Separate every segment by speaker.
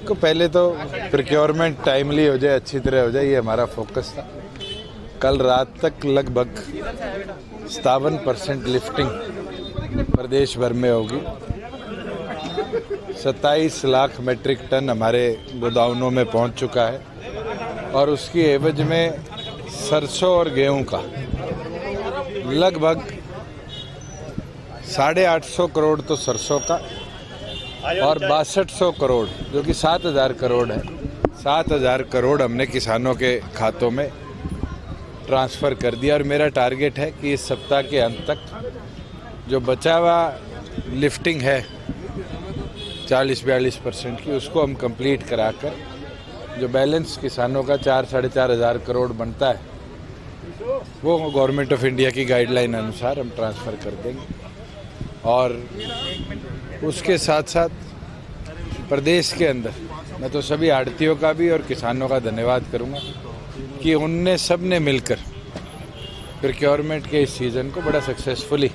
Speaker 1: देखो, पहले तो प्रोक्योरमेंट टाइमली हो जाए, अच्छी तरह हो जाए, ये हमारा फोकस था। कल रात तक लगभग 57% लिफ्टिंग प्रदेश भर में होगी। 27 लाख मेट्रिक टन हमारे गोदामों में पहुंच चुका है और उसकी एवज में सरसों और गेहूं का लगभग 850 करोड़ तो सरसों का और 6200 करोड़ जो कि 7000 करोड़ है, 7000 करोड़ हमने किसानों के खातों में ट्रांसफ़र कर दिया। और मेरा टारगेट है कि इस सप्ताह के अंत तक जो बचा हुआ लिफ्टिंग है 40-42% की, उसको हम कंप्लीट कराकर जो बैलेंस किसानों का 4-4.5 हज़ार करोड़ बनता है वो गवर्नमेंट ऑफ इंडिया की गाइडलाइन अनुसार हम ट्रांसफ़र कर देंगे। और उसके साथ साथ प्रदेश के अंदर मैं तो सभी आढ़तियों का भी और किसानों का धन्यवाद करूंगा कि उनने सब ने मिलकर प्रोक्योरमेंट के इस सीज़न को बड़ा सक्सेसफुली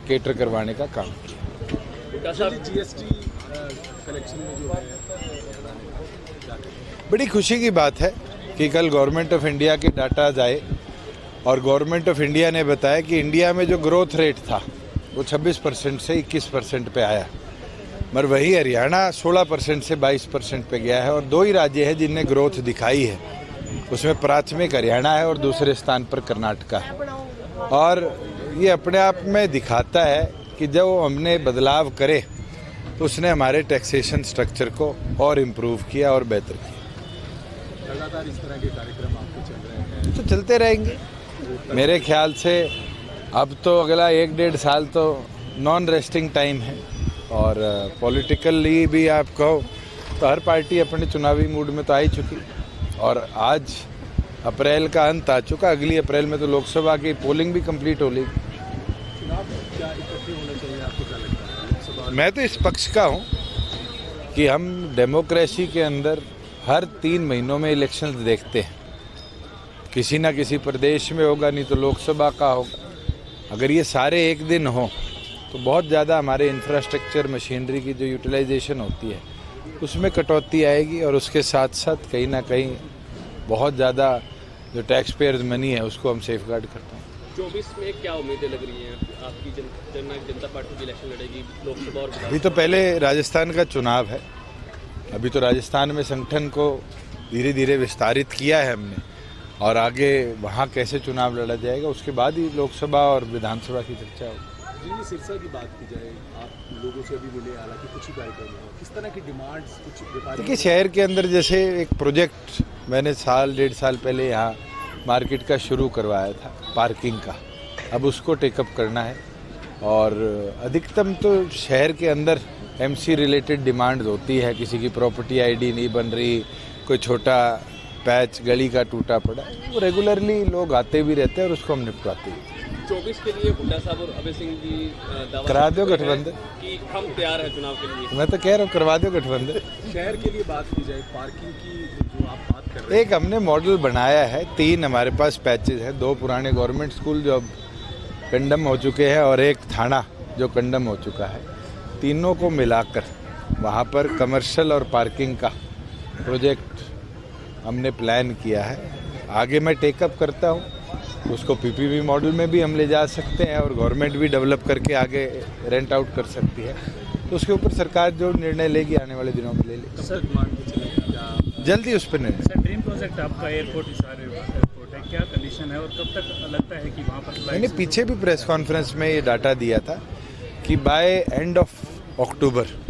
Speaker 1: केटर करवाने का काम किया।
Speaker 2: जीएसटी कलेक्शन में जो है
Speaker 1: बड़ी खुशी की बात है कि कल गवर्नमेंट ऑफ इंडिया के डाटाज आए और गवर्नमेंट ऑफ इंडिया ने बताया कि इंडिया में जो ग्रोथ रेट था वो 26% से 21% पे आया, मगर वही हरियाणा 16% से 22% पे गया है। और दो ही राज्य हैं जिनने ग्रोथ दिखाई है, उसमें प्राथमिक हरियाणा है और दूसरे स्थान पर कर्नाटका है। और ये अपने आप में दिखाता है कि जब हमने बदलाव करे तो उसने हमारे टैक्सेशन स्ट्रक्चर को और इम्प्रूव किया और बेहतर किया।
Speaker 2: लगातार इस तरह के कार्यक्रम आपके चल रहे हैं
Speaker 1: तो चलते रहेंगे मेरे ख्याल से। अब तो अगला 1-1.5 साल तो नॉन रेस्टिंग टाइम है और पॉलिटिकली भी आप कहो तो हर पार्टी अपने चुनावी मूड में तो आ ही चुकी। और आज अप्रैल का अंत आ चुका, अगली अप्रैल में तो लोकसभा की पोलिंग भी कंप्लीट हो लेगी।
Speaker 2: चुनाव क्या इकट्ठे होने चाहिए, आपको क्या लगता है?
Speaker 1: मैं तो इस पक्ष का हूँ कि हम डेमोक्रेसी के अंदर हर 3 महीनों में इलेक्शंस देखते हैं। किसी ना किसी प्रदेश में होगा, नहीं तो लोकसभा का होगा। अगर ये सारे एक दिन हो तो बहुत ज़्यादा हमारे इंफ्रास्ट्रक्चर मशीनरी की जो यूटिलाइजेशन होती है उसमें कटौती आएगी और उसके साथ साथ कहीं ना कहीं बहुत ज़्यादा जो टैक्स पेयर्स मनी है उसको हम सेफ गार्ड करते हैं।
Speaker 3: 24 में क्या उम्मीदें लग रही हैं आपकी? जनता पार्टी की इलेक्शन लड़ेगी लोकसभा और
Speaker 1: अभी तो पहले राजस्थान का चुनाव है, अभी तो राजस्थान में संगठन को धीरे धीरे विस्तारित किया है हमने और आगे वहाँ कैसे चुनाव लड़ा जाएगा उसके बाद ही लोकसभा और विधानसभा की चर्चा होगी।
Speaker 2: जी, सिरसा की बात की जाए, आप लोगों से अभी मिले, हालांकि कुछ ही कार्यक्रम हो, किस तरह की डिमांड्स कुछ
Speaker 1: देखिए, शहर के अंदर जैसे एक प्रोजेक्ट मैंने 1.5 साल पहले यहाँ मार्केट का शुरू करवाया था पार्किंग का, अब उसको टेकअप करना है। और अधिकतम तो शहर के अंदर एमसी रिलेटेड डिमांड्स होती है, किसी की प्रॉपर्टी आईडी नहीं बन रही, कोई छोटा पैच गली का टूटा पड़ा, वो रेगुलरली लोग आते भी रहते हैं और उसको हम निपटाते हैं।
Speaker 3: 24 के लिए हुड्डा साहब और अभय सिंह जी दावा
Speaker 1: करा दो गठबंधन
Speaker 3: कि हम तैयार हैं चुनाव के लिए।
Speaker 1: मैं तो कह रहा हूँ करवा दो गठबंधन।
Speaker 2: शहर के लिए बात की जाए, पार्किंग की जो आप बात कर रहे हैं,
Speaker 1: एक हमने मॉडल बनाया है, 3 हमारे पास पैचेज हैं, 2 पुराने गवर्नमेंट स्कूल जो अब कंडम हो चुके हैं और एक थाना जो कंडम हो चुका है, तीनों को मिलाकर वहाँ पर कमर्शियल और पार्किंग का प्रोजेक्ट हमने प्लान किया है। आगे मैं टेकअप करता हूँ, उसको पीपीपी मॉडल में भी हम ले जा सकते हैं और गवर्नमेंट भी डेवलप करके आगे रेंट आउट कर सकती है, तो उसके ऊपर सरकार जो निर्णय लेगी आने वाले दिनों में ले लेगी।
Speaker 2: सर मान के चले क्या
Speaker 1: जल्दी उस पर निर्णय।
Speaker 4: सर, ड्रीम प्रोजेक्ट आपका एयरपोर्ट एयरपोर्ट है, क्या कंडीशन है और कब तक लगता है कि वहाँ पर
Speaker 1: मैंने पीछे भी प्रेस कॉन्फ्रेंस में ये डाटा दिया था कि बाय एंड ऑफ अक्टूबर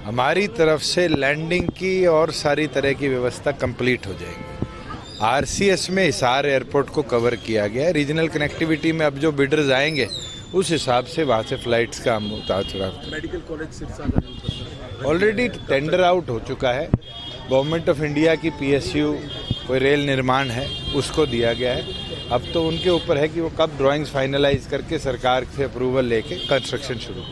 Speaker 1: हमारी तरफ से लैंडिंग की और सारी तरह की व्यवस्था कंप्लीट हो जाएगी। आरसीएस में हिसार एयरपोर्ट को कवर किया गया है। रीजनल कनेक्टिविटी में अब जो बिडर्स आएंगे उस हिसाब से वहाँ से फ्लाइट्स का हम उतार चढ़ाव।
Speaker 2: मेडिकल कॉलेज सिरसा का
Speaker 1: ऑलरेडी टेंडर आउट हो चुका है, गवर्नमेंट ऑफ इंडिया की पीएसयू कोई रेल निर्माण है उसको दिया गया है। अब तो उनके ऊपर है कि वो कब ड्राइंग्स फाइनलाइज करके सरकार से अप्रूवल लेके कंस्ट्रक्शन शुरू